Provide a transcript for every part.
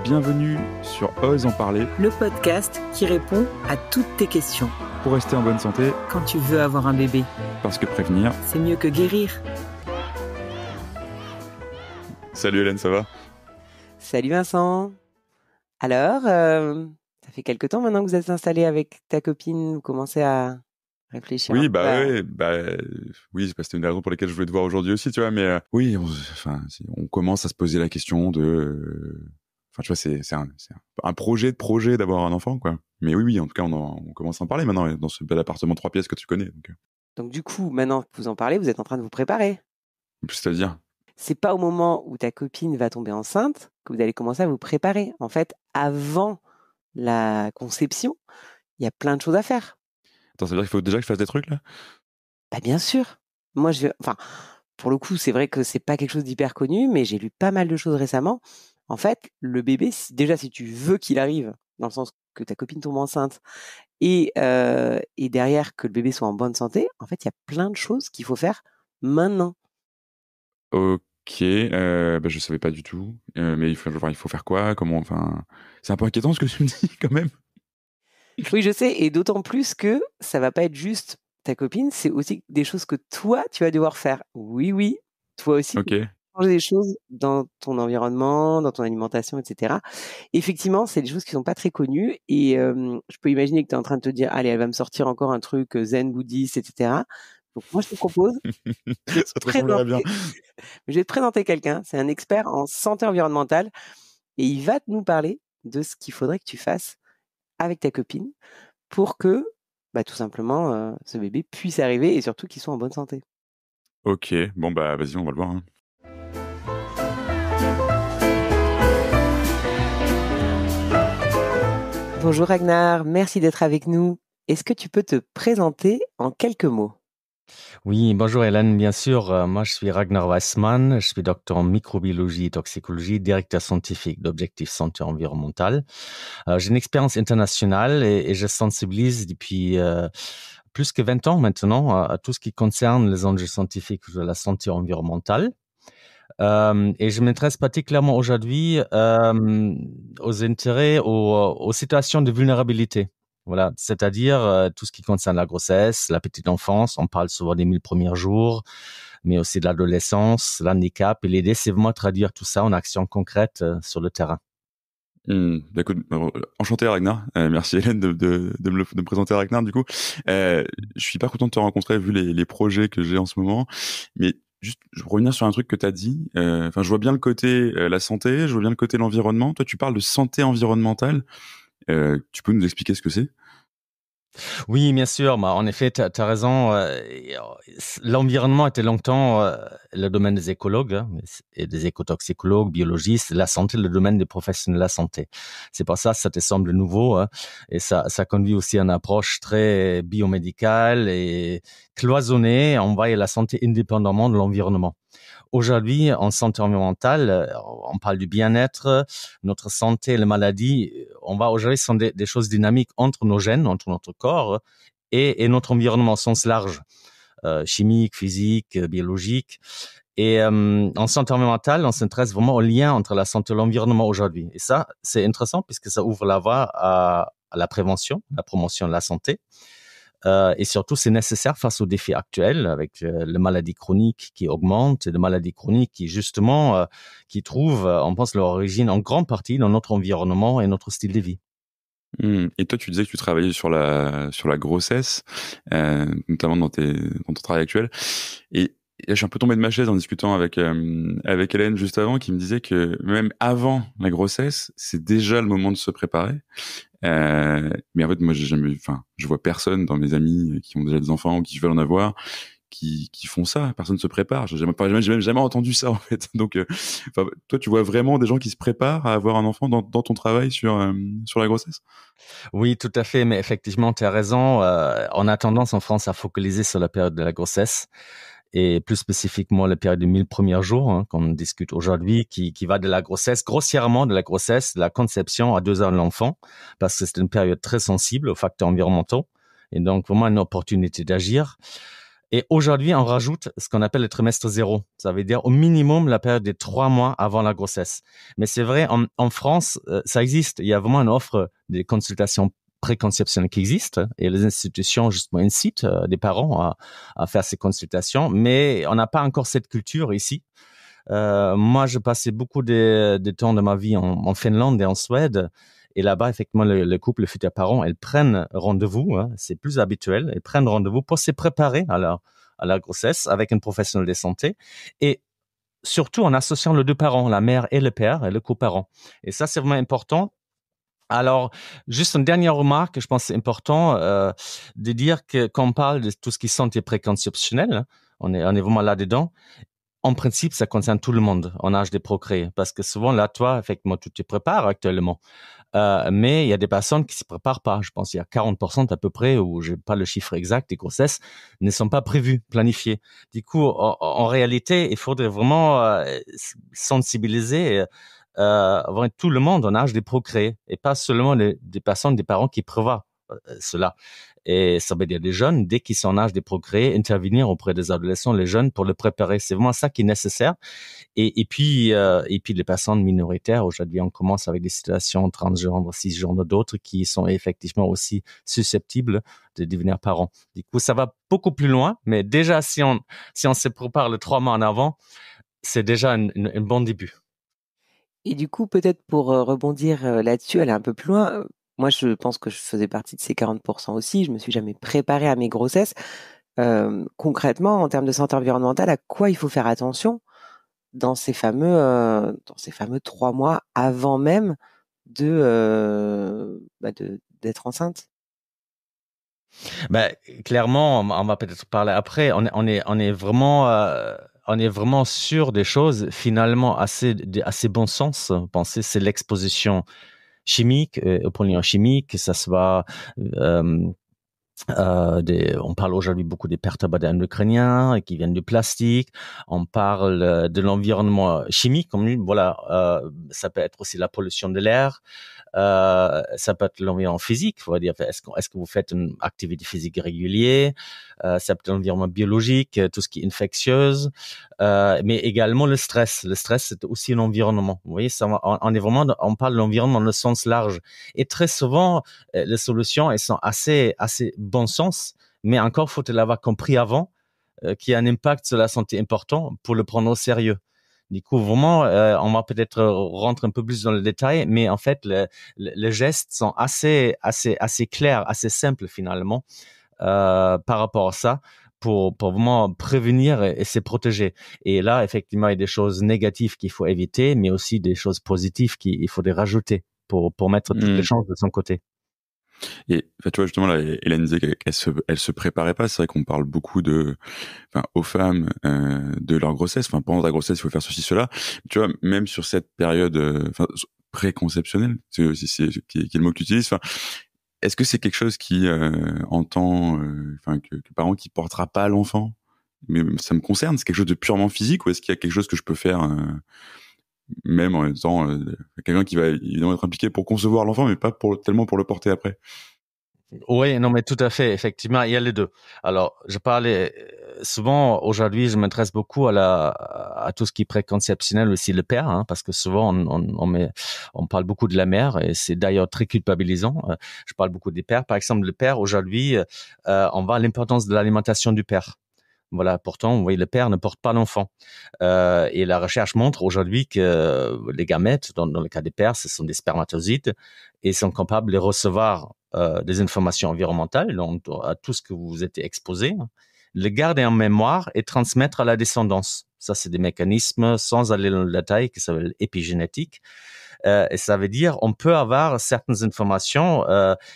bienvenue sur Ose en parler, le podcast qui répond à toutes tes questions. Pour rester en bonne santé, quand tu veux avoir un bébé, parce que prévenir, c'est mieux que guérir. Salut Hélène, ça va? Salut Vincent. Alors, ça fait quelque temps maintenant que vous êtes installé avec ta copine, vous commencez à réfléchir. Oui, oui, c'était une des raisons pour lesquelles je voulais te voir aujourd'hui aussi, tu vois, mais oui, on commence à se poser la question de... Enfin, tu vois, c'est un projet d'avoir un enfant, quoi. Mais oui, en tout cas, on commence à en parler maintenant, dans ce bel appartement 3 pièces que tu connais. Donc du coup, maintenant que vous en parlez, vous êtes en train de vous préparer. C'est-à-dire? C'est pas au moment où ta copine va tomber enceinte que vous allez commencer à vous préparer. En fait, avant la conception, il y a plein de choses à faire. Attends, ça veut dire qu'il faut déjà que je fasse des trucs, là? Bah bien sûr. Moi, pour le coup, c'est vrai que c'est pas quelque chose d'hyper connu, mais j'ai lu pas mal de choses récemment. En fait, le bébé, déjà, si tu veux qu'il arrive, dans le sens que ta copine tombe enceinte, et derrière que le bébé soit en bonne santé, en fait, il y a plein de choses qu'il faut faire maintenant. Ok, je savais pas du tout. Mais il faut faire quoi? Comment? Enfin, c'est un peu inquiétant ce que tu me dis, quand même. Oui, je sais, et d'autant plus que ça va pas être juste ta copine, c'est aussi des choses que toi, tu vas devoir faire. Oui, toi aussi. Ok. Changer des choses dans ton environnement, dans ton alimentation, etc. Effectivement, c'est des choses qui sont pas très connues et je peux imaginer que tu es en train de te dire, allez, elle va me sortir encore un truc zen, bouddhiste, etc. Donc moi, je te propose, Ça te ressemblerait bien. je vais te présenter quelqu'un, c'est un expert en santé environnementale et il va nous parler de ce qu'il faudrait que tu fasses avec ta copine pour que, tout simplement, ce bébé puisse arriver et surtout qu'il soit en bonne santé. Ok, bon vas-y, on va le voir. Hein. Bonjour Ragnar, merci d'être avec nous. Est-ce que tu peux te présenter en quelques mots? Oui, bonjour Hélène, bien sûr. Moi, je suis Ragnar Weissmann, je suis docteur en microbiologie et toxicologie, directeur scientifique d'Objectif Santé Environnementale. J'ai une expérience internationale et je sensibilise depuis plus que 20 ans maintenant à tout ce qui concerne les enjeux scientifiques de la santé environnementale. Et je m'intéresse particulièrement aujourd'hui aux situations de vulnérabilité. Voilà, c'est-à-dire tout ce qui concerne la grossesse, la petite enfance. On parle souvent des 1000 premiers jours, mais aussi de l'adolescence, l'handicap. Et l'idée, c'est vraiment de traduire tout ça en actions concrètes sur le terrain. Écoute, enchanté Ragnar. Merci Hélène de me présenter Ragnar du coup. Je suis pas content de te rencontrer vu les projets que j'ai en ce moment, mais juste je veux revenir sur un truc que tu as dit. Je vois bien le côté la santé, je vois bien le côté l'environnement. Toi, tu parles de santé environnementale. Tu peux nous expliquer ce que c'est? Oui, bien sûr. En effet, tu as raison. L'environnement était longtemps le domaine des écologues et des écotoxicologues, biologistes. La santé, le domaine des professionnels de la santé. C'est pour ça que ça te semble nouveau. Et ça conduit aussi à une approche très biomédicale et cloisonnée. On voit la santé indépendamment de l'environnement. Aujourd'hui, en santé environnementale, on parle du bien-être, notre santé, les maladies. On va aujourd'hui sur des choses dynamiques entre nos gènes, entre notre corps et notre environnement au sens large, chimique, physique, biologique. Et en santé environnementale, on s'intéresse vraiment au lien entre la santé et l'environnement aujourd'hui. Et ça, c'est intéressant puisque ça ouvre la voie à la prévention, la promotion de la santé. Et surtout, c'est nécessaire face aux défis actuels avec les maladies chroniques qui augmentent et les maladies chroniques qui, justement, qui trouvent, on pense, leur origine en grande partie dans notre environnement et notre style de vie. Et toi, tu disais que tu travaillais sur la grossesse, notamment dans ton travail actuel. Et je suis un peu tombé de ma chaise en discutant avec Hélène juste avant, qui me disait que même avant la grossesse, c'est déjà le moment de se préparer. Mais en fait, moi, je vois personne dans mes amis qui ont déjà des enfants ou qui veulent en avoir, qui font ça. Personne ne se prépare. J'ai même jamais entendu ça, en fait. Donc, toi, tu vois vraiment des gens qui se préparent à avoir un enfant dans ton travail sur la grossesse? Oui, tout à fait. Mais effectivement, tu as raison. On a tendance en France à focaliser sur la période de la grossesse. Et plus spécifiquement la période de 1000 premiers jours, qu'on discute aujourd'hui, qui va de la grossesse, grossièrement de la grossesse, de la conception à 2 ans de l'enfant, parce que c'est une période très sensible aux facteurs environnementaux, et donc vraiment une opportunité d'agir. Et aujourd'hui, on rajoute ce qu'on appelle le trimestre zéro. Ça veut dire au minimum la période des 3 mois avant la grossesse. Mais c'est vrai, en France, ça existe. Il y a vraiment une offre des consultations préconceptionnelles qui existe et les institutions justement incitent des parents à faire ces consultations. Mais on n'a pas encore cette culture ici. Moi, je passais beaucoup de temps de ma vie en Finlande et en Suède. Et là-bas, effectivement, le couple, les futurs parents, elles prennent rendez-vous, hein, c'est plus habituel, elles prennent rendez-vous pour se préparer à la grossesse avec un professionnel de santé. Et surtout en associant les deux parents, la mère et le père, et le coparent. Et ça, c'est vraiment important. Alors, juste une dernière remarque, je pense que c'est important de dire que quand on parle de tout ce qui est santé préconceptionnelle, hein, on est vraiment là-dedans. En principe, ça concerne tout le monde en âge de procréer. Parce que souvent, là, toi, effectivement, tu te prépares actuellement. Mais il y a des personnes qui ne se préparent pas. Je pense qu'il y a 40% à peu près, ou je n'ai pas le chiffre exact, des grossesses ne sont pas prévues, planifiées. Du coup, en réalité, il faudrait vraiment sensibiliser vraiment tout le monde en âge de procréer et pas seulement des personnes, des parents qui prévoient cela. Et ça veut dire des jeunes, dès qu'ils sont en âge de procréer, intervenir auprès des adolescents, les jeunes, pour le préparer. C'est vraiment ça qui est nécessaire. Et puis les personnes minoritaires, aujourd'hui, on commence avec des situations transgenres, cisgenres, d'autres qui sont effectivement aussi susceptibles de devenir parents. Du coup, ça va beaucoup plus loin, mais déjà, si on se prépare le 3 mois en avant, c'est déjà un bon début. Et du coup, peut-être pour rebondir là-dessus, aller un peu plus loin, moi, je pense que je faisais partie de ces 40% aussi. Je me suis jamais préparée à mes grossesses. Concrètement, en termes de santé environnementale, à quoi il faut faire attention dans ces fameux 3 mois avant même d'être enceinte? Ben, clairement, on va peut-être parler après. On est vraiment sûr des choses finalement assez bon sens. Pensez, c'est l'exposition chimique, aux polluants chimiques, que ça soit on parle aujourd'hui beaucoup des perturbateurs endocriniens qui viennent du plastique. On parle de l'environnement chimique, comme voilà, ça peut être aussi la pollution de l'air. Ça peut être l'environnement physique, on va dire, est-ce que vous faites une activité physique régulière, ça peut être l'environnement biologique, tout ce qui est infectieuse, mais également le stress. Le stress, c'est aussi un environnement. Vous voyez, on parle de l'environnement dans le sens large. Et très souvent, les solutions, elles sont assez bon sens, mais encore faut-il l'avoir compris avant, qu'il y a un impact sur la santé important pour le prendre au sérieux. Du coup, vraiment, on va peut-être rentrer un peu plus dans le détail, mais en fait, les gestes sont assez clairs, assez simples finalement par rapport à ça, pour vraiment prévenir et se protéger. Et là, effectivement, il y a des choses négatives qu'il faut éviter, mais aussi des choses positives qu'il faut les rajouter pour mettre toutes les chances de son côté. Et tu vois, justement, là, Hélène disait qu'elle se préparait pas. C'est vrai qu'on parle beaucoup aux femmes de leur grossesse. Enfin, pendant ta grossesse, il faut faire ceci, cela. Tu vois, même sur cette période préconceptionnelle, qui est le mot que tu utilises. Enfin, est-ce que c'est quelque chose qui que parents qui portera pas l'enfant? Mais ça me concerne. C'est quelque chose de purement physique, ou est-ce qu'il y a quelque chose que je peux faire même en étant quelqu'un qui va évidemment être impliqué pour concevoir l'enfant, mais pas tellement pour le porter après? Oui, non, mais tout à fait. Effectivement, il y a les deux. Alors, je parlais souvent, aujourd'hui, je m'intéresse beaucoup à tout ce qui est préconceptionnel, aussi le père, hein, parce que souvent, on parle beaucoup de la mère, et c'est d'ailleurs très culpabilisant. Je parle beaucoup des pères. Par exemple, le père, aujourd'hui, on voit l'importance de l'alimentation du père. Voilà, pourtant, vous voyez, le père ne porte pas l'enfant. Et la recherche montre aujourd'hui que les gamètes, dans le cas des pères, ce sont des spermatozoïdes et sont capables de recevoir des informations environnementales, donc à tout ce que vous êtes exposé, le garder en mémoire et transmettre à la descendance. Ça, c'est des mécanismes, sans aller dans le détail, qui s'appellent épigénétiques. Et ça veut dire on peut avoir certaines informations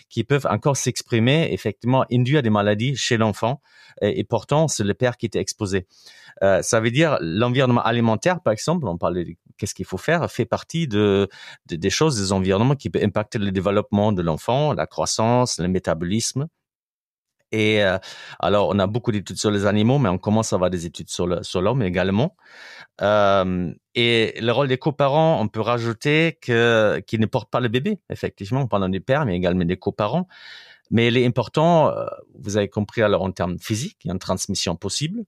qui peuvent encore s'exprimer, effectivement, induire des maladies chez l'enfant, et pourtant, c'est le père qui était exposé. Ça veut dire l'environnement alimentaire, par exemple, on parlait de qu'est-ce qu'il faut faire, fait partie des choses, des environnements qui peuvent impacter le développement de l'enfant, la croissance, le métabolisme. Et alors, on a beaucoup d'études sur les animaux, mais on commence à avoir des études sur l'homme également. Et le rôle des coparents, on peut rajouter qu'ils ne portent pas le bébé, effectivement, pendant des pères, mais également des coparents. Mais il est important, vous avez compris, alors en termes physiques, il y a une transmission possible.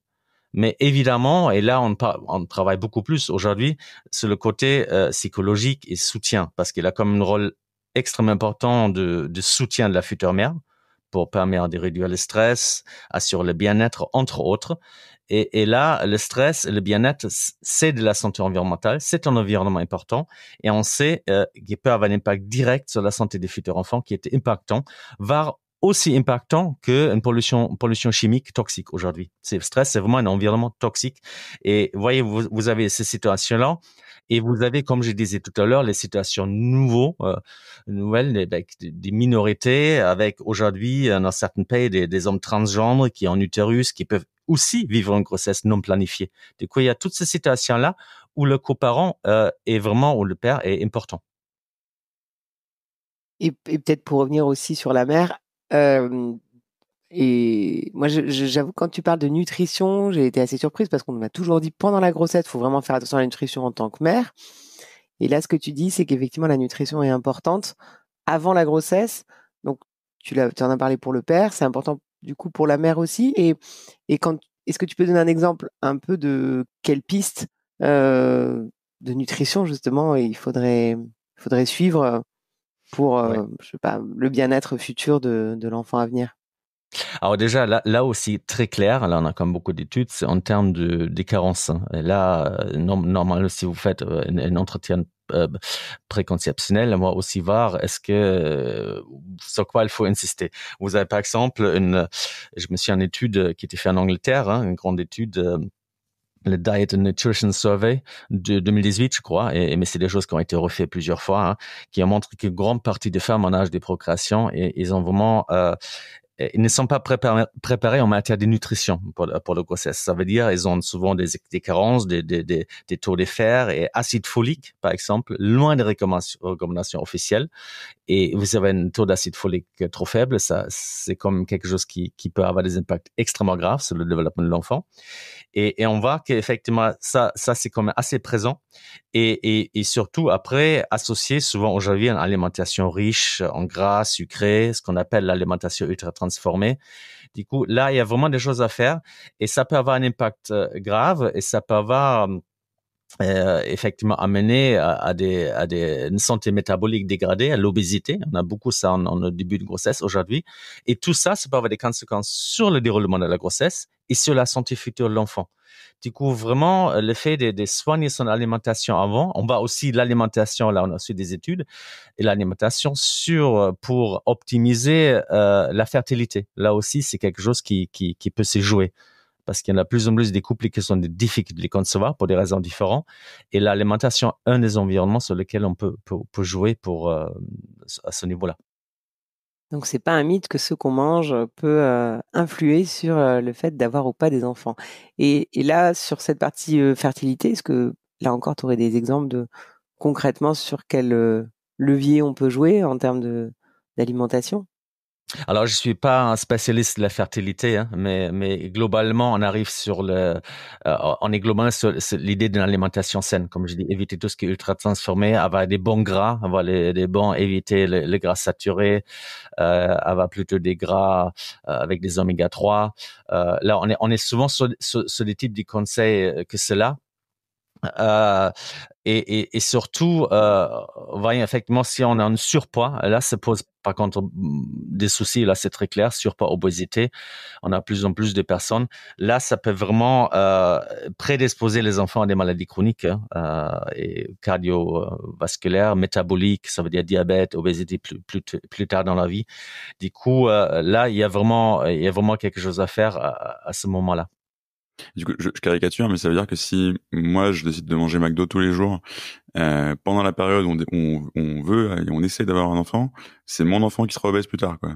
Mais évidemment, et là on travaille beaucoup plus aujourd'hui sur le côté psychologique et soutien, parce qu'il a comme un rôle extrêmement important de soutien de la future mère pour permettre de réduire le stress, assurer le bien-être, entre autres. Et là, le stress et le bien-être, c'est de la santé environnementale, c'est un environnement important, et on sait qu'il peut avoir un impact direct sur la santé des futurs enfants qui est impactant, voire aussi impactant qu'une pollution chimique toxique aujourd'hui. Le stress, c'est vraiment un environnement toxique. Et voyez, vous avez ces situations-là, et vous avez, comme je disais tout à l'heure, les situations nouvelles avec des minorités, avec aujourd'hui dans certains pays des hommes transgenres qui ont un utérus, qui peuvent aussi vivre une grossesse non planifiée. Du coup, il y a toutes ces situations-là où le coparent est vraiment, où le père est important. Et peut-être pour revenir aussi sur la mère, et moi, j'avoue, quand tu parles de nutrition, j'ai été assez surprise parce qu'on m'a toujours dit pendant la grossesse, il faut vraiment faire attention à la nutrition en tant que mère. Et là, ce que tu dis, c'est qu'effectivement, la nutrition est importante avant la grossesse. Donc, tu en as parlé pour le père, c'est important du coup pour la mère aussi. Et est-ce que tu peux donner un exemple un peu de quelle piste de nutrition justement il faudrait suivre pour je sais pas, le bien-être futur de l'enfant à venir? Alors déjà, là aussi, très clair, là on a quand même beaucoup d'études, c'est en termes des carences. Et là, normalement, si vous faites un entretien préconceptionnel, moi aussi voir est-ce que sur quoi il faut insister. Vous avez par exemple je me suis en étude qui était faite en Angleterre, une grande étude, le Diet and Nutrition Survey de 2018, je crois, mais c'est des choses qui ont été refaites plusieurs fois, qui ont montré qu'une grande partie des femmes en âge de procréation, et ils ont vraiment ils ne sont pas préparés en matière de nutrition pour le grossesse. Ça veut dire ils ont souvent des carences, des taux de fer et acide folique, par exemple, loin des recommandations officielles. Et vous avez un taux d'acide folique trop faible, ça, c'est comme quelque chose qui peut avoir des impacts extrêmement graves sur le développement de l'enfant. Et on voit qu'effectivement, ça c'est quand même assez présent. Et surtout, après, associé souvent aujourd'hui à une alimentation riche en gras, sucré, ce qu'on appelle l'alimentation ultra transformée. Du coup, là, il y a vraiment des choses à faire et ça peut avoir un impact grave et ça peut avoir effectivement amener à une santé métabolique dégradée, à l'obésité. On a beaucoup ça en début de grossesse aujourd'hui. Et tout ça, ça peut avoir des conséquences sur le déroulement de la grossesse et sur la santé future de l'enfant. Du coup, vraiment, le fait de soigner son alimentation avant, on va aussi l'alimentation, là, on a aussi des études, et l'alimentation pour optimiser la fertilité. Là aussi, c'est quelque chose qui peut se jouer. Parce qu'il y en a de plus en plus des couples qui sont difficiles de les concevoir pour des raisons différentes. Et l'alimentation, un des environnements sur lesquels on peut jouer à ce niveau-là. Donc, c'est pas un mythe que ce qu'on mange peut influer sur le fait d'avoir ou pas des enfants. Et là, sur cette partie fertilité, est-ce que, là encore, tu aurais des exemples concrètement sur quel levier on peut jouer en termes d'alimentation? Alors, je suis pas un spécialiste de la fertilité, mais globalement, on arrive on est globalement sur l'idée d'une alimentation saine. Comme je dis, éviter tout ce qui est ultra transformé, avoir des bons gras, éviter les gras saturés, avoir plutôt des gras avec des oméga 3. Là, on est souvent sur des types de conseils que cela. Et surtout, voyez, effectivement, si on a un surpoids, là, ça pose par contre des soucis. Là, c'est très clair, surpoids, obésité. On a de plus en plus de personnes. Là, ça peut vraiment prédisposer les enfants à des maladies chroniques, et cardiovasculaires, métaboliques, ça veut dire diabète, obésité plus tard dans la vie. Du coup, là, il y a vraiment quelque chose à faire à ce moment-là. Du coup, je caricature, mais ça veut dire que si moi je décide de manger McDo tous les jours, pendant la période où on veut et on essaie d'avoir un enfant, c'est mon enfant qui sera obèse plus tard, quoi.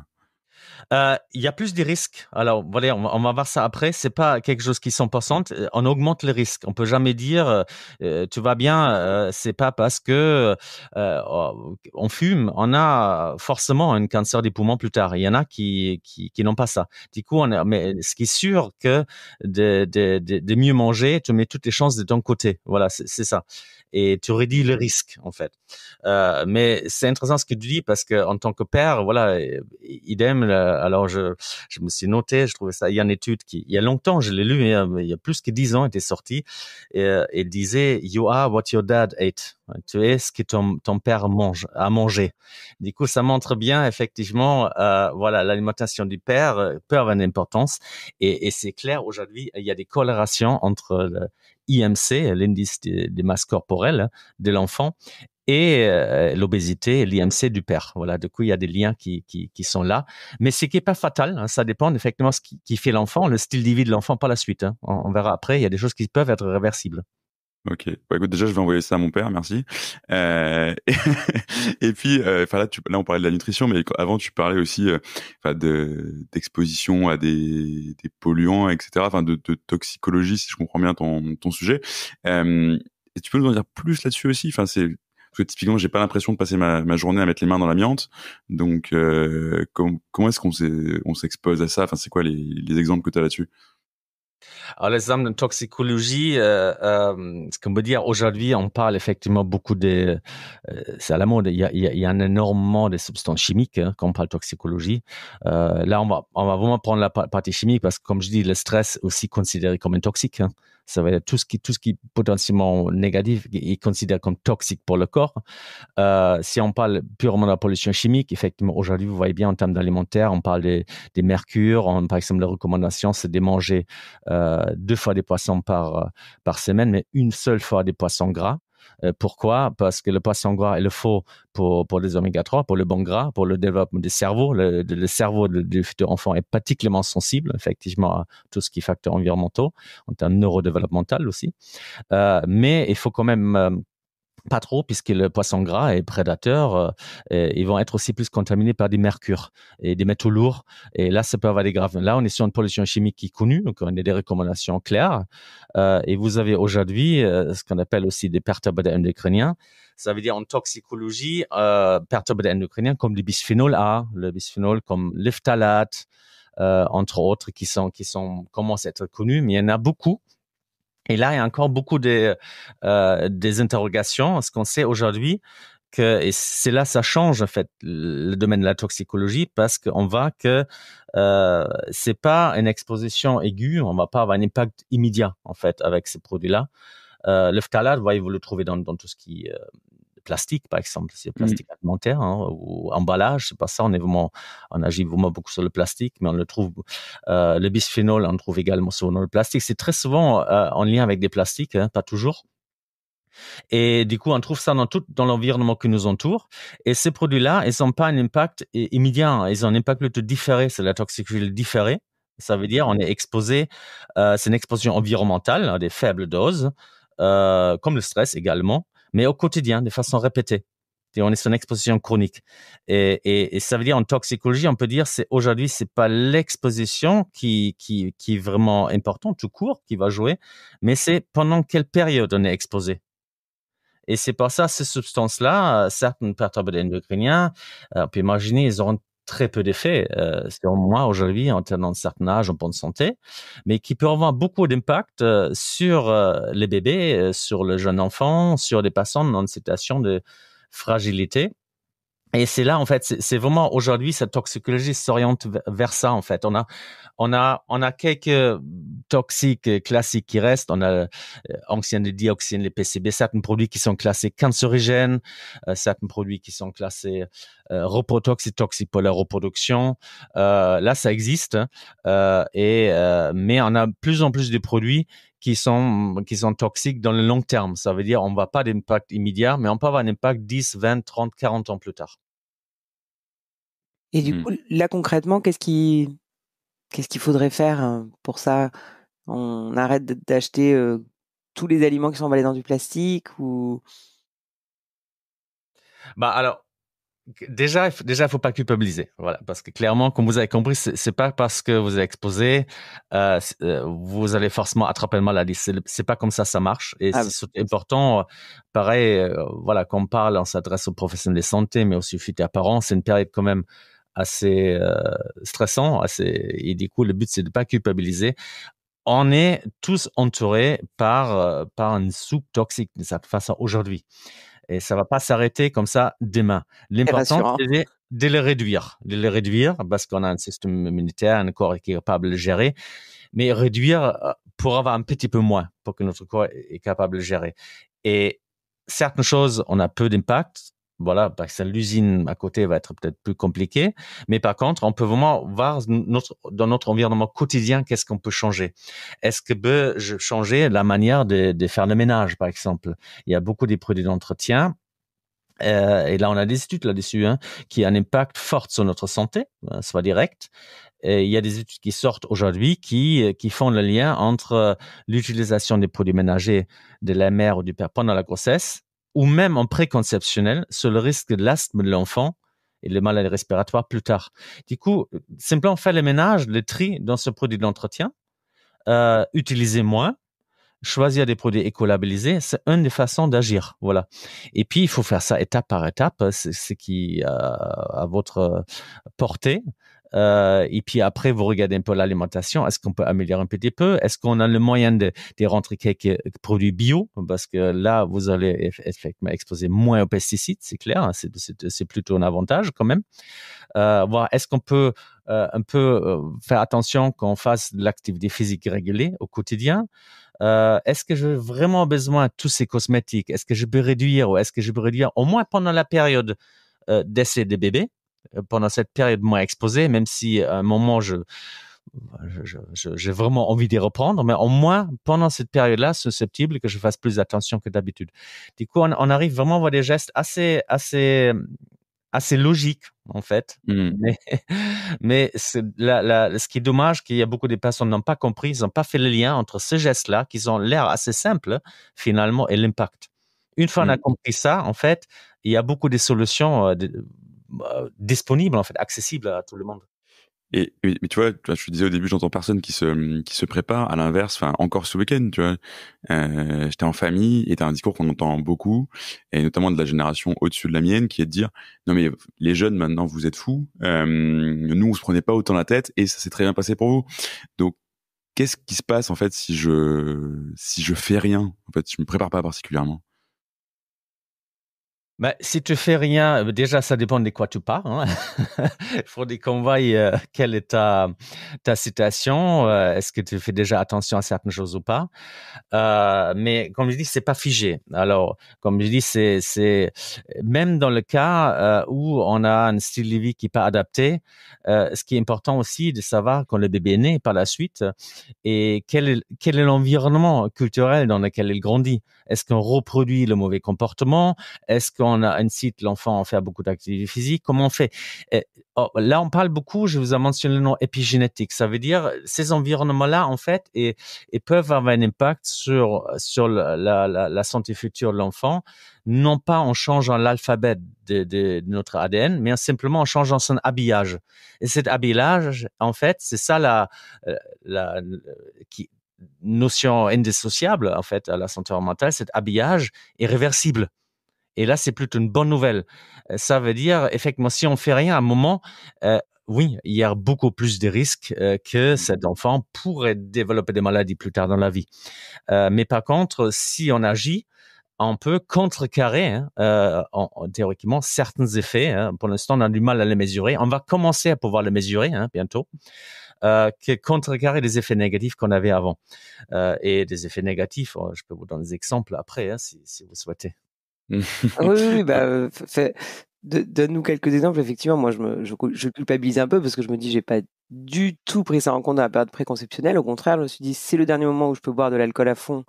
Il y a plus de risques. Alors, voilà, on va voir ça après. C'est pas quelque chose qui est 100%. On augmente le risque. On peut jamais dire tu vas bien. C'est pas parce que on fume, on a forcément un cancer des poumons plus tard. Il y en a qui n'ont pas ça. Du coup, mais ce qui est sûr que de mieux manger, tu mets toutes les chances de ton côté. Voilà, c'est ça. Et tu réduis le risque, en fait. Mais c'est intéressant ce que tu dis parce que en tant que père, voilà, idem. Alors je me suis noté, je trouvais ça. Il y a une étude qui, il y a longtemps, je l'ai lu, il y a plus que 10 ans, était sortie et il disait "You are what your dad ate". Tu es ce que ton père a mangé. Du coup, ça montre bien effectivement, voilà, l'alimentation du père peut avoir une importance et c'est clair aujourd'hui, il y a des corrélations entre le IMC, l'indice des masses corporelles de l'enfant, et l'obésité et l'IMC du père. Voilà, du coup, il y a des liens qui sont là. Mais ce qui n'est pas fatal, hein, ça dépend effectivement de ce qui fait l'enfant, le style de vie de l'enfant par la suite. Hein. On verra après, il y a des choses qui peuvent être réversibles. Ok. Bah, écoute, déjà, je vais envoyer ça à mon père, merci. Et, et puis, enfin là, on parlait de la nutrition, mais avant, tu parlais aussi, enfin, d'exposition à des polluants, etc. Enfin, de toxicologie, si je comprends bien ton sujet. Et tu peux nous en dire plus là-dessus aussi. Enfin, parce que typiquement, j'ai pas l'impression de passer ma journée à mettre les mains dans l'amiante. Donc, comment est-ce on s'expose à ça? Enfin, c'est quoi les exemples que tu as là-dessus? Alors, l'exemple de toxicologie, ce qu'on peut dire aujourd'hui, on parle effectivement beaucoup c'est à la mode. Il y a un énormément de substances chimiques hein, quand on parle de toxicologie. Là, on va vraiment prendre la partie chimique parce que, comme je dis, le stress est aussi considéré comme un toxique. Hein. Ça va être tout ce qui est potentiellement négatif est considéré comme toxique pour le corps. Si on parle purement de la pollution chimique, effectivement, aujourd'hui, vous voyez bien en termes d'alimentaire, on parle des mercures. Par exemple, la recommandation, c'est de manger 2 fois des poissons par semaine, mais une seule fois des poissons gras. Pourquoi? Parce que le poisson gras, il le faut pour les oméga-3, pour le bon gras, pour le développement du cerveau. Le cerveau du futur enfant est particulièrement sensible, effectivement, à tout ce qui est facteurs environnementaux, en termes neurodéveloppemental aussi. Mais il faut quand même pas trop, puisque le poisson gras est prédateur. Ils vont être aussi plus contaminés par des mercures et des métaux lourds. Et là, ça peut avoir des graves. Là, on est sur une pollution chimique qui est connue, donc on a des recommandations claires. Et vous avez aujourd'hui ce qu'on appelle aussi des perturbateurs endocriniens. Ça veut dire en toxicologie, perturbateurs endocriniens comme le bisphénol A, le bisphénol comme le phtalate, entre autres, qui commencent à être connus, mais il y en a beaucoup. Et là, il y a encore beaucoup des interrogations. Ce qu'on sait aujourd'hui, et c'est là ça change en fait le domaine de la toxicologie parce qu'on voit que c'est pas une exposition aiguë, on va pas avoir un impact immédiat en fait avec ces produits-là. Le phtalate, vous le trouvez dans tout ce qui est plastique, par exemple, c'est plastique alimentaire hein, ou emballage, c'est pas ça. On agit vraiment beaucoup sur le plastique, mais on le trouve. Le bisphénol, on le trouve également sur le plastique. C'est très souvent en lien avec des plastiques, hein, pas toujours. Et du coup, on trouve ça dans l'environnement qui nous entoure. Et ces produits-là, ils n'ont pas un impact immédiat. Hein. Ils ont un impact plutôt différé. C'est la toxicologie différée. Ça veut dire on est exposé. C'est une exposition environnementale à des faibles doses, comme le stress également, mais au quotidien, de façon répétée. Et on est sur une exposition chronique. Et ça veut dire en toxicologie, on peut dire aujourd'hui, c'est pas l'exposition qui est vraiment importante, tout court, qui va jouer, mais c'est pendant quelle période on est exposé. Et c'est pour ça, ces substances-là, certains perturbateurs endocriniens, on peut imaginer, ils auront très peu d'effets sur moi aujourd'hui, en termes d'un certain âge, en bonne santé, mais qui peuvent avoir beaucoup d'impact sur les bébés, sur le jeune enfant, sur des personnes dans une situation de fragilité. Et c'est là, en fait, c'est vraiment aujourd'hui, cette toxicologie s'oriente vers ça, en fait. On a quelques toxiques classiques qui restent. On a oxyde de dioxine, les PCB, certains produits qui sont classés cancérigènes, certains produits qui sont classés reprotoxiques, toxiques pour la reproduction. Là, ça existe. Mais on a plus en plus de produits qui sont toxiques dans le long terme. Ça veut dire on va pas d'impact immédiat, mais on peut avoir un impact 10, 20, 30, 40 ans plus tard. Et du coup, là, concrètement, qu'est-ce qu'il faudrait faire pour ça? On arrête d'acheter tous les aliments qui sont emballés dans du plastique ou... Alors, Déjà, faut pas culpabiliser. Voilà, parce que clairement, comme vous avez compris, c'est pas parce que vous êtes exposé, vous allez forcément attraper le maladie. C'est pas comme ça marche. Et Ah, c'est important. Pareil, voilà, quand on parle, on s'adresse aux professionnels de santé, mais aussi aux futurs parents. C'est une période quand même assez stressant, et du coup, le but c'est de pas culpabiliser. On est tous entourés par une soupe toxique de cette façon aujourd'hui. Et ça va pas s'arrêter comme ça demain. c'est L'important, rassurant. c'est de les réduire parce qu'on a un système immunitaire, un corps qui est capable de le gérer, mais réduire pour avoir un petit peu moins, pour que notre corps est capable de le gérer. Et certaines choses, on a peu d'impact. Voilà, parce que l'usine à côté va être peut-être plus compliquée. Mais par contre, on peut vraiment voir dans notre environnement quotidien, qu'est-ce qu'on peut changer. Est-ce que je changer la manière de faire le ménage, par exemple? Il y a beaucoup de produits d'entretien. Et là, on a des études là-dessus, qui ont un impact fort sur notre santé, soit direct. Et il y a des études qui sortent aujourd'hui qui font le lien entre l'utilisation des produits ménagers de la mère ou du père pendant la grossesse, ou même en préconceptionnel, sur le risque de l'asthme de l'enfant et les maladies respiratoires plus tard. Du coup, simplement faire le ménage, le tri dans ce produit d'entretien, utiliser moins, choisir des produits écolabellisés, c'est une des façons d'agir. Voilà. Et puis, il faut faire ça étape par étape, c'est ce qui à votre portée. Et puis après, vous regardez un peu l'alimentation. Est-ce qu'on peut améliorer un petit peu? Est-ce qu'on a le moyen de rentrer quelques produits bio? Parce que là, vous allez effectivement exposer moins aux pesticides, c'est clair. C'est plutôt un avantage quand même. Voir est-ce qu'on peut un peu faire attention qu'on fasse de l'activité physique régulée au quotidien. Est-ce que j'ai vraiment besoin de tous ces cosmétiques? Est-ce que je peux réduire, ou est-ce que je peux réduire au moins pendant la période d'essai des bébés, pendant cette période moins exposée, même si à un moment j'ai vraiment envie d'y reprendre, mais au moins pendant cette période-là, susceptible que je fasse plus attention que d'habitude. Du coup, on arrive vraiment à voir des gestes assez logique en fait. Mmh. Mais ce qui est dommage, qu'il y a beaucoup de personnes qui n'ont pas compris, ils n'ont pas fait le lien entre ces gestes-là, qui ont l'air assez simples finalement, et l'impact. Une fois on a Mmh. compris ça, en fait, il y a beaucoup de solutions disponibles, en fait, accessibles à tout le monde. Mais tu vois, je te disais au début, j'entends personne qui se prépare. À l'inverse, enfin, encore ce week-end, tu vois, j'étais en famille et t'as un discours qu'on entend beaucoup, et notamment de la génération au-dessus de la mienne, qui est de dire, non mais les jeunes maintenant, vous êtes fous. Nous, on se prenait pas autant la tête et ça s'est très bien passé pour vous. Donc, qu'est-ce qui se passe en fait si je fais rien? En fait, je me prépare pas particulièrement. Bah, si tu fais rien, déjà, ça dépend de quoi tu pars, hein. Il faudrait qu'on voie quelle est ta situation. Est-ce que tu fais déjà attention à certaines choses ou pas? Mais comme je dis, c'est pas figé. Alors, comme je dis, c'est même dans le cas où on a un style de vie qui est pas adapté, ce qui est important aussi de savoir quand le bébé est né par la suite, et quel est l'environnement culturel dans lequel il grandit. Est-ce qu'on reproduit le mauvais comportement? Est-ce qu'on incite l'enfant à faire beaucoup d'activités physiques? Comment on fait? Là, on parle beaucoup, je vous ai mentionné le nom épigénétique. Ça veut dire ces environnements-là, en fait, et peuvent avoir un impact sur la santé future de l'enfant, non pas en changeant l'alphabet de notre ADN, mais simplement en changeant son habillage. Et cet habillage, en fait, c'est ça la notion indissociable, en fait, à la santé mentale. Cet habillage est réversible. Et là, c'est plutôt une bonne nouvelle. Ça veut dire, effectivement, si on fait rien à un moment, oui, il y a beaucoup plus de risques que cet enfant pourrait développer des maladies plus tard dans la vie. Mais par contre, si on agit, on peut contrecarrer théoriquement certains effets. Pour l'instant, on a du mal à les mesurer. On va commencer à pouvoir les mesurer bientôt. Que contrecarrer les effets négatifs qu'on avait avant. Et des effets négatifs, je peux vous donner des exemples après, si vous souhaitez. Ah oui, oui, bah, donne-nous quelques exemples. Effectivement, moi, je culpabilise un peu parce que je me dis, j'ai pas du tout pris ça en compte dans la période préconceptionnelle. Au contraire, je me suis dit, c'est le dernier moment où je peux boire de l'alcool à fond,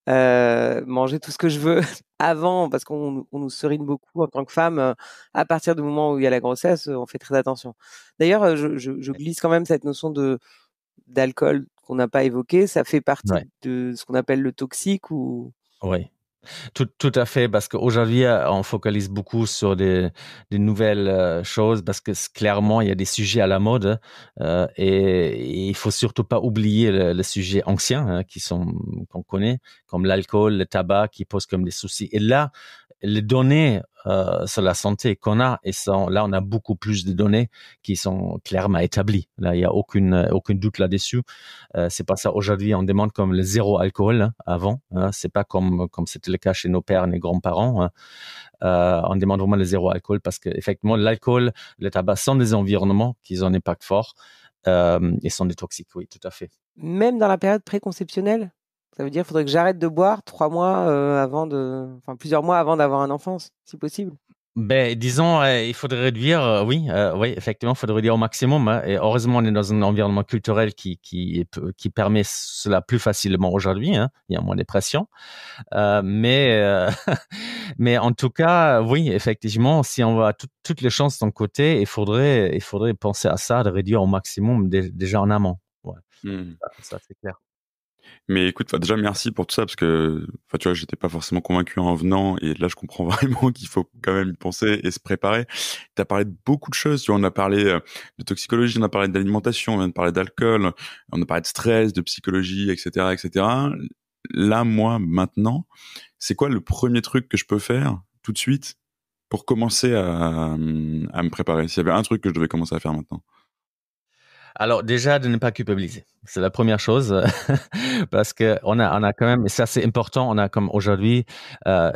manger tout ce que je veux avant, parce qu'on nous serine beaucoup en tant que femme. À partir du moment où il y a la grossesse, on fait très attention. D'ailleurs, je glisse quand même cette notion d'alcool qu'on n'a pas évoquée. Ça fait partie Ouais. de ce qu'on appelle le toxique ou... Oui. Tout à fait, parce qu'aujourd'hui, on focalise beaucoup sur des nouvelles choses, parce que clairement, il y a des sujets à la mode, et il faut surtout pas oublier le sujet ancien, hein, qu'on connaît, comme l'alcool, le tabac, qui posent comme des soucis. Et là, les données sur la santé qu'on a, là, on a beaucoup plus de données qui sont clairement établies. Là, il y a aucun doute là-dessus. C'est pas ça. Aujourd'hui, on demande comme le zéro alcool, hein, avant. Hein. C'est pas comme c'était le cas chez nos pères et nos grands-parents. Hein. On demande vraiment le zéro alcool parce que effectivement, l'alcool, le tabac sont des environnements qui ont un impact fort et sont des toxiques. Oui, tout à fait. Même dans la période préconceptionnelle? Ça veut dire qu'il faudrait que j'arrête de boire 3 mois plusieurs mois avant d'avoir un enfant, si possible. Ben, disons, il faudrait réduire, oui, effectivement, il faudrait réduire au maximum. Hein, et heureusement, on est dans un environnement culturel qui permet cela plus facilement aujourd'hui. Hein, il y a moins de pression. Mais en tout cas, oui, effectivement, si on va toutes les chances de son côté, il faudrait penser à ça, de réduire au maximum déjà en amont. Ouais, ça c'est clair. Mais écoute, déjà merci pour tout ça parce que, tu vois, j'étais pas forcément convaincu en venant et là je comprends vraiment qu'il faut quand même y penser et se préparer. T'as parlé de beaucoup de choses, tu vois, on a parlé de toxicologie, on a parlé d'alimentation, on vient de parler d'alcool, on a parlé de stress, de psychologie, etc., etc. Là, moi, maintenant, c'est quoi le premier truc que je peux faire tout de suite pour commencer à me préparer? S'il y avait un truc que je devais commencer à faire maintenant. Alors déjà, de ne pas culpabiliser. C'est la première chose parce que on a quand même, et ça c'est important, on a comme aujourd'hui,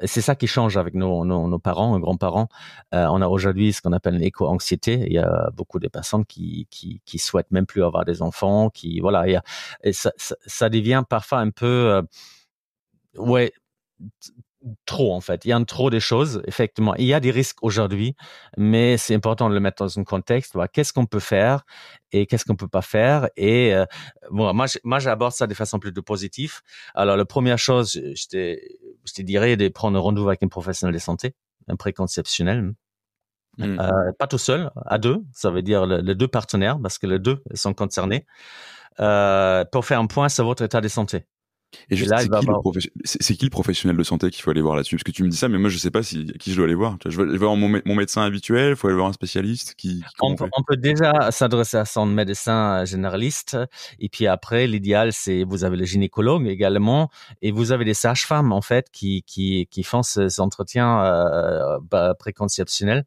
c'est ça qui change avec nos parents, nos grands-parents. On a aujourd'hui ce qu'on appelle une éco-anxiété. Il y a beaucoup de personnes qui souhaitent même plus avoir des enfants, et ça devient parfois un peu, ouais, trop en fait. Il y a trop de choses, effectivement. Il y a des risques aujourd'hui, mais c'est important de le mettre dans un contexte. Voilà, qu'est-ce qu'on peut faire et qu'est-ce qu'on peut pas faire. Et moi, j'aborde ça de façon plutôt positive. Alors, la première chose, je te dirais de prendre un rendez-vous avec un professionnel de santé, un préconceptionnel. Pas tout seul, à deux. Ça veut dire les deux partenaires, parce que les deux sont concernés, pour faire un point sur votre état de santé. Et juste, c'est qui le professionnel de santé qu'il faut aller voir là-dessus? Parce que tu me dis ça, mais moi, je sais pas qui je dois aller voir. Je vais voir mon médecin habituel, il faut aller voir un spécialiste on peut déjà s'adresser à son médecin généraliste. Et puis après, l'idéal, c'est, vous avez le gynécologue également, et vous avez des sages-femmes, en fait, qui font ces entretiens, préconceptionnels.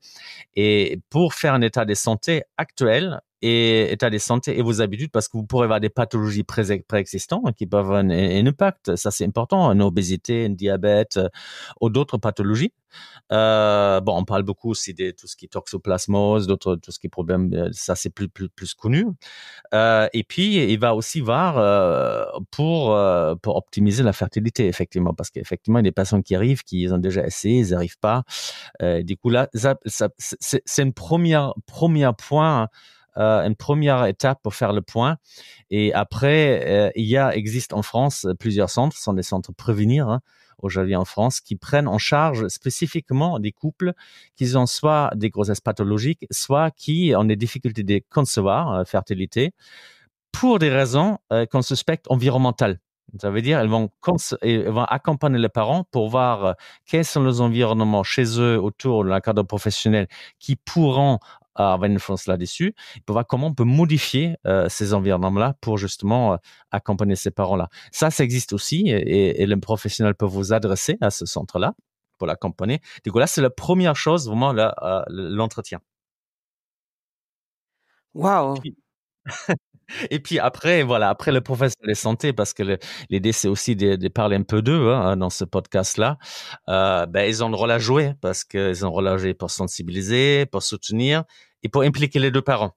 Et pour faire un état de santé actuel, et état de santé et vos habitudes, parce que vous pourrez avoir des pathologies préexistantes qui peuvent avoir un impact. Ça, c'est important. Une obésité, un diabète ou d'autres pathologies. On parle beaucoup aussi de tout ce qui est toxoplasmose, tout ce qui est problème. Ça, c'est plus connu. Et puis, il va aussi voir pour optimiser la fertilité, effectivement, parce qu'effectivement, il y a des patients qui arrivent, qui ont déjà essayé, ils n'arrivent pas. Du coup, là, c'est une première point. Une première étape pour faire le point. Et après, existe en France plusieurs centres, ce sont des centres Prévenir, hein, aujourd'hui en France, qui prennent en charge spécifiquement des couples qui ont soit des grossesses pathologiques, soit qui ont des difficultés de concevoir fertilité, pour des raisons qu'on suspecte environnementales. Ça veut dire elles vont accompagner les parents pour voir quels sont les environnements chez eux autour de la cadre professionnel qui pourront avoir une influence là-dessus, pour voir comment on peut modifier ces environnements-là pour justement accompagner ces parents-là. Ça existe aussi et le professionnel peut vous adresser à ce centre-là pour l'accompagner. Du coup, là, c'est la première chose, vraiment, l'entretien. Waouh! Et puis après, après le professionnel de santé, parce que l'idée, c'est aussi de parler un peu d'eux dans ce podcast-là. Ils ont le rôle à jouer, parce qu'ils ont le rôle à jouer pour sensibiliser, pour soutenir et pour impliquer les deux parents.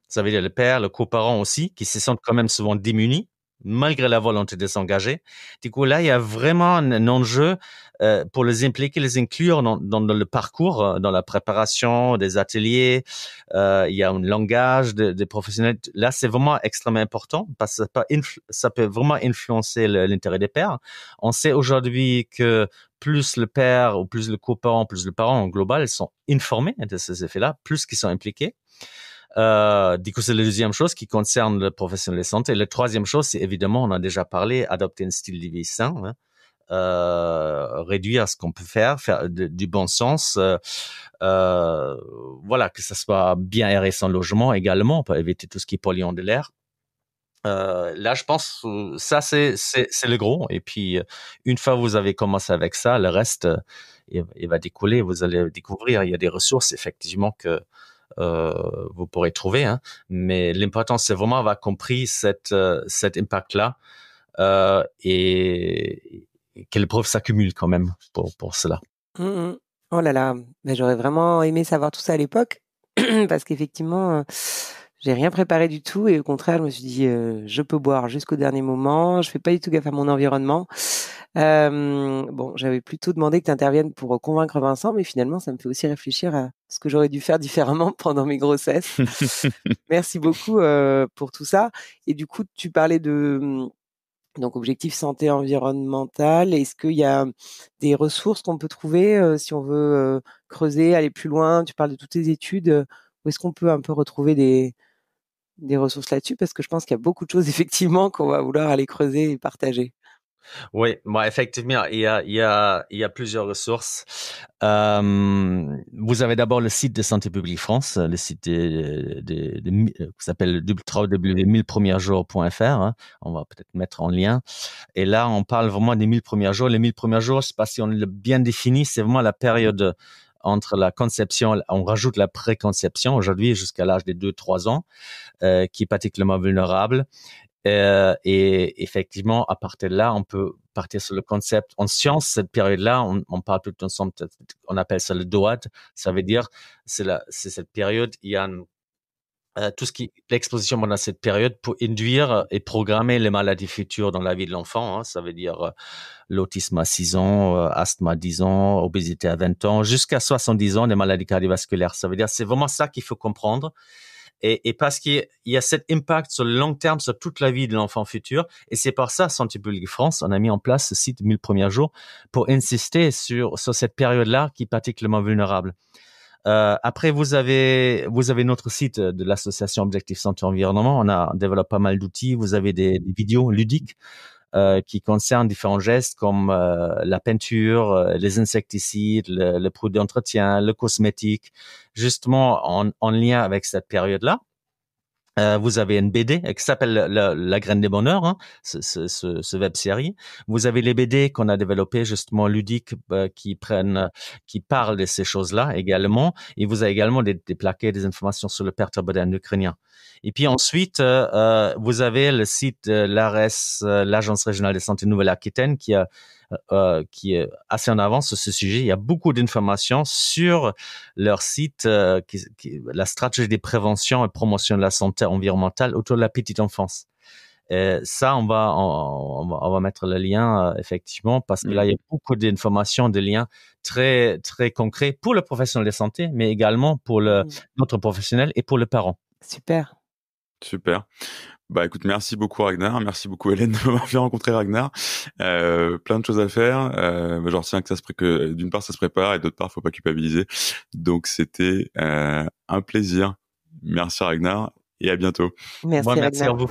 Ça veut dire le père, le coparent aussi, qui se sentent quand même souvent démunis, malgré la volonté de s'engager. Du coup, là, il y a vraiment un enjeu pour les impliquer, les inclure dans le parcours, dans la préparation des ateliers. Il y a un langage des professionnels. Là, c'est vraiment extrêmement important parce que ça peut vraiment influencer l'intérêt des pères. On sait aujourd'hui que plus le père ou plus le coparent, plus le parent en global sont informés de ces effets-là, plus qu'ils sont impliqués. Du coup, c'est la deuxième chose qui concerne le professionnel de santé. La troisième chose, c'est évidemment, on a déjà parlé, adopter un style de vie sain, hein, réduire ce qu'on peut faire du bon sens. Voilà, que ça soit bien aéré sans logement également, pour éviter tout ce qui est polluant de l'air. Là, je pense ça c'est le gros. Et puis une fois que vous avez commencé avec ça, le reste il va découler. Vous allez découvrir, il y a des ressources effectivement que vous pourrez trouver, hein. Mais l'important c'est vraiment avoir compris cet impact là et que les preuves s'accumulent quand même pour cela. Oh là là, mais j'aurais vraiment aimé savoir tout ça à l'époque parce qu'effectivement j'ai rien préparé du tout et au contraire, je me suis dit je peux boire jusqu'au dernier moment, je fais pas du tout gaffe à mon environnement. Bon, j'avais plutôt demandé que tu interviennes pour convaincre Vincent, mais finalement, ça me fait aussi réfléchir à ce que j'aurais dû faire différemment pendant mes grossesses. Merci beaucoup pour tout ça. Et du coup, tu parlais de donc objectif santé environnementale. Est-ce qu'il y a des ressources qu'on peut trouver si on veut creuser, aller plus loin? Tu parles de toutes tes études. Où est-ce qu'on peut un peu retrouver des ressources là-dessus? Parce que je pense qu'il y a beaucoup de choses effectivement qu'on va vouloir aller creuser et partager. Oui, moi effectivement, il y a plusieurs ressources. Vous avez d'abord le site de Santé publique France, le site qui s'appelle www.1000premiersjours.fr. Hein. On va peut-être mettre en lien. Et là, on parle vraiment des 1000 premiers jours. Les 1000 premiers jours, je sais pas si on l'a bien défini, c'est vraiment la période entre la conception, on rajoute la préconception aujourd'hui jusqu'à l'âge des 2-3 ans, qui est particulièrement vulnérable. Et effectivement, à partir de là, on peut partir sur le concept. En science, cette période-là, on parle tout ensemble, on appelle ça le DOAD. Ça veut dire, c'est cette période, il y a tout ce qui l'exposition pendant cette période pour induire et programmer les maladies futures dans la vie de l'enfant. Hein. Ça veut dire l'autisme à 6 ans, asthme à 10 ans, obésité à 20 ans, jusqu'à 70 ans, des maladies cardiovasculaires. Ça veut dire, c'est vraiment ça qu'il faut comprendre. Et parce qu'il y a cet impact sur le long terme, sur toute la vie de l'enfant futur. Et c'est par ça, Santé publique France, on a mis en place ce site 1000 premiers jours pour insister sur cette période-là qui est particulièrement vulnérable. Après, vous avez notre site de l'association Objectif Santé Environnement. On développe pas mal d'outils. Vous avez des vidéos ludiques qui concernent différents gestes comme la peinture, les insecticides, le produit d'entretien, le cosmétique, justement en lien avec cette période-là. Vous avez une BD qui s'appelle La graine des bonheurs, hein, ce web-série. Vous avez les BD qu'on a développées justement ludiques qui parlent de ces choses-là également. Et vous avez également des plaquettes, des informations sur le perturbateur endocrinien. Et puis ensuite, vous avez le site de l'ARS, l'Agence régionale de santé Nouvelle-Aquitaine, qui est assez en avance sur ce sujet. Il y a beaucoup d'informations sur leur site, la stratégie de prévention et promotion de la santé environnementale autour de la petite enfance. Ça, on va mettre le lien effectivement parce que là, il y a beaucoup d'informations, de liens très très concrets pour le professionnel de santé, mais également pour notre professionnel et pour le parent. Super. Bah écoute, merci beaucoup Ragnar, merci beaucoup Hélène de m'avoir fait rencontrer Ragnar. Plein de choses à faire. Je retiens que d'une part ça se prépare et d'autre part faut pas culpabiliser. Donc c'était un plaisir. Merci Ragnar et à bientôt. Merci à vous.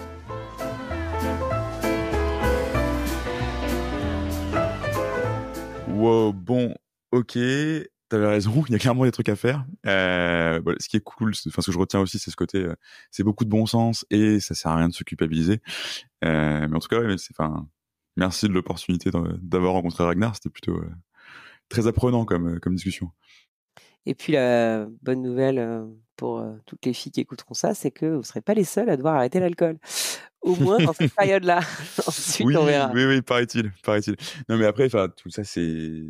Wow, bon, ok. T'avais raison, il y a clairement des trucs à faire. Ce qui est cool, ce que je retiens aussi, c'est ce côté, c'est beaucoup de bon sens et ça sert à rien de se culpabiliser. Mais en tout cas, merci de l'opportunité d'avoir rencontré Ragnar. C'était plutôt très apprenant comme discussion. Et puis la bonne nouvelle pour toutes les filles qui écouteront ça, c'est que vous ne serez pas les seuls à devoir arrêter l'alcool. Au moins dans cette période-là. Ensuite, on verra. Oui, paraît-il. Non, mais après, tout ça, c'est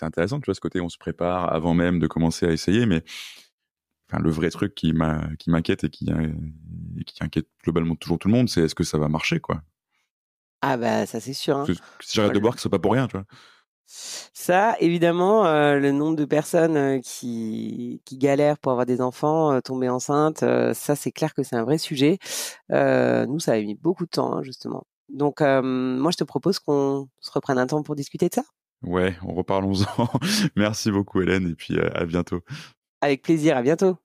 intéressant, tu vois, ce côté, on se prépare avant même de commencer à essayer, mais le vrai truc qui m'inquiète et qui inquiète globalement toujours tout le monde, c'est est-ce que ça va marcher, quoi. Ah bah, ça c'est sûr. Hein. Si j'arrête de boire, que ce soit pas pour rien, tu vois. Ça, évidemment, le nombre de personnes qui galèrent pour avoir des enfants, tomber enceintes, ça c'est clair que c'est un vrai sujet. Nous, ça a mis beaucoup de temps, hein, justement. Donc, moi, je te propose qu'on se reprenne un temps pour discuter de ça. Ouais, reparlons-en. Merci beaucoup, Hélène, et puis à bientôt. Avec plaisir, à bientôt.